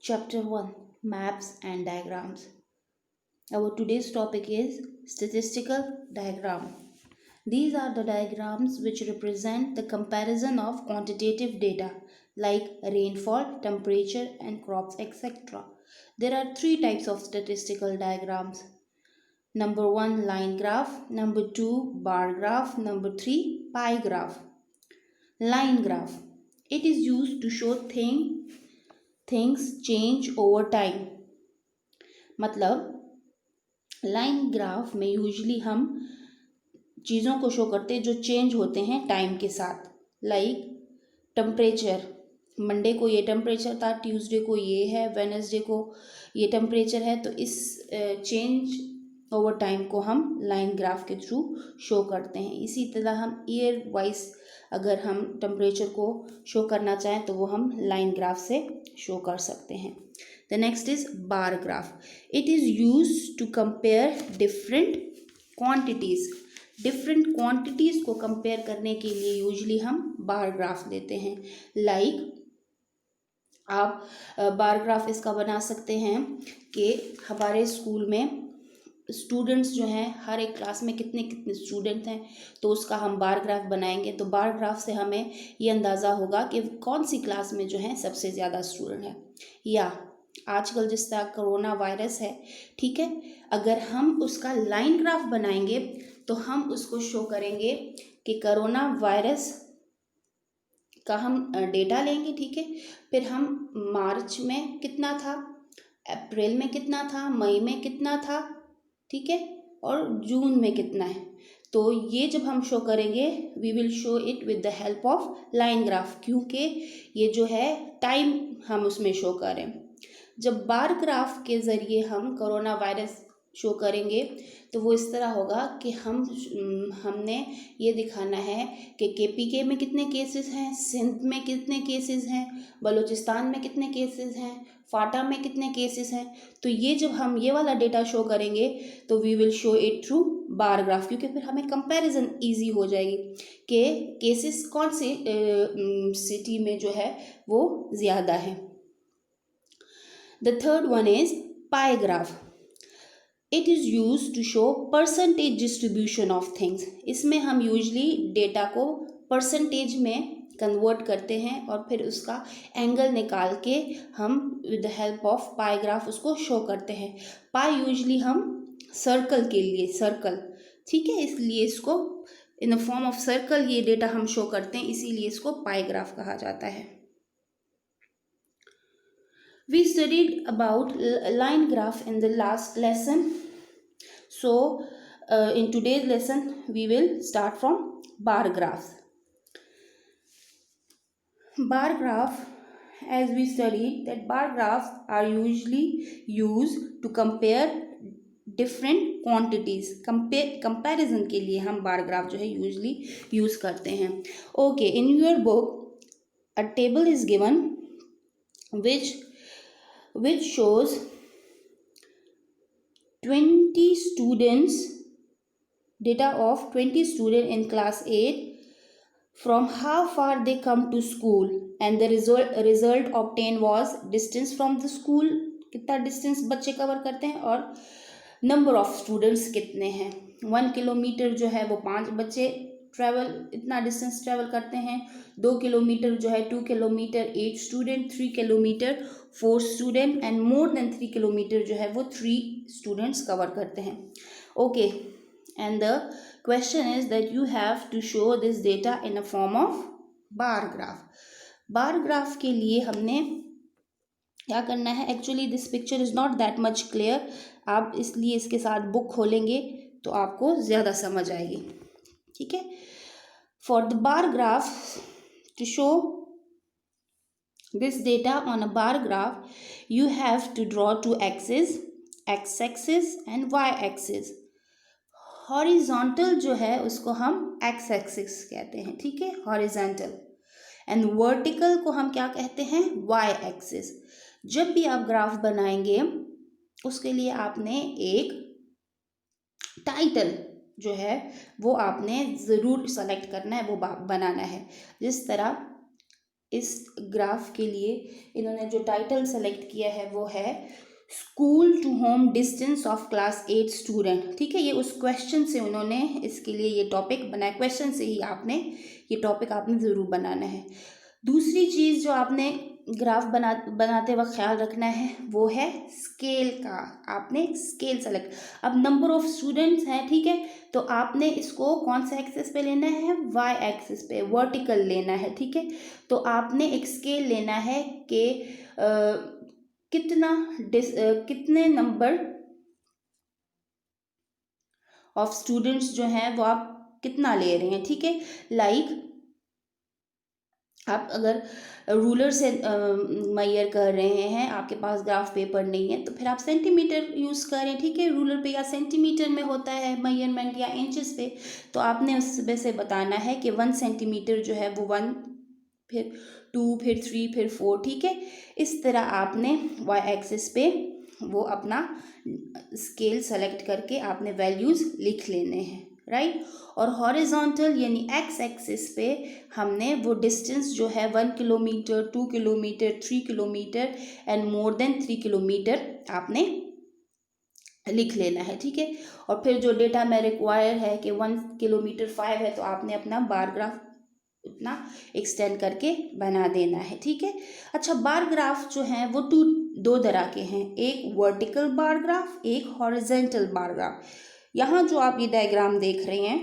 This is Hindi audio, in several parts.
Chapter 1, Maps and Diagrams. Our today's topic is Statistical Diagram. These are the diagrams which represent the comparison of quantitative data like rainfall, temperature, and crops, etc. There are three types of statistical diagrams. Number 1, line graph. Number 2, bar graph. Number 3, pie graph. Line graph. It is used to show things change over time. मतलब लाइन ग्राफ में यूजली हम चीज़ों को शो करते हैं जो चेंज होते हैं टाइम के साथ. लाइक टेम्परेचर, मंडे को ये टेम्परेचर था, ट्यूसडे को ये है, वेडनेसडे को ये टेम्परेचर है. तो इस चेंज ओवर टाइम को हम लाइन ग्राफ के थ्रू शो करते हैं. इसी तरह हम ईयर वाइज अगर हम टेम्परेचर को शो करना चाहें तो वो हम लाइन ग्राफ से शो कर सकते हैं. The next is bar graph. It is used to compare different quantities. Different quantities को compare करने के लिए यूजली हम bar graph लेते हैं. Like आप बार ग्राफ इसका बना सकते हैं कि हमारे स्कूल में स्टूडेंट्स जो हैं, हर एक क्लास में कितने कितने स्टूडेंट हैं, तो उसका हम बार ग्राफ बनाएंगे. तो बार ग्राफ से हमें ये अंदाज़ा होगा कि कौन सी क्लास में जो है सबसे ज़्यादा स्टूडेंट है. या आजकल जिस तरह कोरोना वायरस है, ठीक है, अगर हम उसका लाइन ग्राफ बनाएंगे तो हम उसको शो करेंगे कि कोरोना वायरस का हम डेटा लेंगे, ठीक है, फिर हम मार्च में कितना था, अप्रैल में कितना था, मई में कितना था, ठीक है, और जून में कितना है. तो ये जब हम शो करेंगे we will show it with the help of line graph, क्योंकि ये जो है टाइम हम उसमें शो करें. जब बार ग्राफ के ज़रिए हम कोरोना वायरस शो करेंगे तो वो इस तरह होगा कि हमने ये दिखाना है कि केपीके में कितने केसेस हैं, सिंध में कितने केसेस हैं, बलूचिस्तान में कितने केसेस हैं, फाटा में कितने केसेस हैं. तो ये जब हम ये वाला डेटा शो करेंगे तो we will show it through bar graph, क्योंकि फिर हमें कंपैरिजन इजी हो जाएगी कि केसेस कौन सी सिटी में जो है वो ज़्यादा है. The third one is pie graph. It is used to show percentage distribution of things. इसमें हम यूजली डेटा को परसेंटेज में कन्वर्ट करते हैं और फिर उसका एंगल निकाल के हम with the help of pi graph उसको शो करते हैं. पाई यूजली हम सर्कल के लिए, सर्कल, ठीक है, इसलिए इसको in the form of circle ये डेटा हम शो करते हैं, इसीलिए इसको पाई ग्राफ कहा जाता है. We studied about line graph in the last lesson. So in today's lesson we will start from bar graphs. Bar graph, as we studied that bar graphs are usually used to compare different quantities. Comparison के लिए हम bar graph जो है usually use करते हैं. Okay, in your book a table is given which shows 20 students, data of 20 students in class 8 from how far they come to school, and the result obtained was distance from the school, कितना डिस्टेंस बच्चे कवर करते हैं, और नंबर ऑफ स्टूडेंट्स कितने हैं. 1 किलोमीटर जो है वो 5 बच्चे ट्रैवल, इतना डिस्टेंस ट्रैवल करते हैं. 2 किलोमीटर जो है 2 kilometre 8 student, 3 kilometre 4 student, and more than 3 kilometre जो है वो 3 स्टूडेंट्स कवर करते हैं. Okay, and the question is that you have to show this data in a form of bar graph. Bar graph के लिए हमने क्या करना है, actually this picture is not that much clear, आप इसलिए इसके साथ बुक खोलेंगे तो आपको ज़्यादा समझ आएगी, ठीक है. For the bar graph, to show this data on a bar graph you have to draw two axes, x axis and y axis. Horizontal जो है उसको हम x axis कहते हैं, ठीक है, हॉरिजॉन्टल, एंड वर्टिकल को हम क्या कहते हैं, y axis. जब भी आप ग्राफ बनाएंगे उसके लिए आपने एक टाइटल जो है वो आपने ज़रूर सेलेक्ट करना है, वो बनाना है. जिस तरह इस ग्राफ के लिए इन्होंने जो टाइटल सेलेक्ट किया है वो है school to home distance of class 8 student. ठीक है, ये उस क्वेश्चन से उन्होंने इसके लिए ये टॉपिक बनाया। क्वेश्चन से ही आपने ये टॉपिक आपने ज़रूर बनाना है। दूसरी चीज़ जो आपने ग्राफ बनाते वक्त ख्याल रखना है वो है स्केल का। आपने स्केल सेलेक्ट, अब नंबर ऑफ स्टूडेंट्स हैं, ठीक है, तो आपने इसको कौन से एक्सिस पे लेना है, वाई एक्सिस पे, वर्टिकल लेना है। ठीक है, तो आपने एक स्केल लेना है कि कितने नंबर ऑफ स्टूडेंट्स जो हैं वो आप कितना ले रहे हैं। ठीक है, लाइक आप अगर रूलर से मेजर कर रहे हैं, आपके पास ग्राफ पेपर नहीं है, तो फिर आप सेंटीमीटर यूज़ करें। ठीक है, रूलर पे या सेंटीमीटर में होता है मेजरमेंट या इंचेस पे, तो आपने उसमें से बताना है कि 1 सेंटीमीटर जो है वो 1, फिर 2, फिर 3, फिर 4। ठीक है, इस तरह आपने वाई एक्सिस पे वो अपना स्केल सेलेक्ट करके आपने वैल्यूज़ लिख लेने हैं, राइट। और हॉरिजॉन्टल यानी एक्स एक्सिस पे हमने वो डिस्टेंस जो है 1 kilometre, 2 kilometre, 3 kilometre and more than 3 kilometre आपने लिख लेना है। ठीक है, और फिर जो डेटा में रिक्वायर है कि 1 किलोमीटर 5 है, तो आपने अपना बार ग्राफ उतना एक्सटेंड करके बना देना है। ठीक है, अच्छा, बार ग्राफ जो हैं वो दो तरह के हैं, एक वर्टिकल बार ग्राफ, एक हॉरिजॉन्टल बार ग्राफ। यहाँ जो आप ये डायग्राम देख रहे हैं,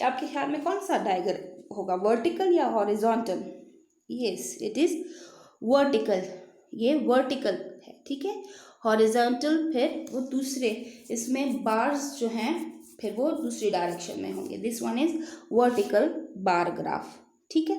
आपके ख्याल में कौन सा डायग्राम होगा, वर्टिकल या horizontal? Yes, it is vertical, ये वर्टिकल है। ठीक है, हॉरिजॉन्टल फिर वो दूसरे, इसमें बार्स जो हैं फिर वो दूसरी डायरेक्शन में होंगे। This one is vertical bar graph. ठीक है,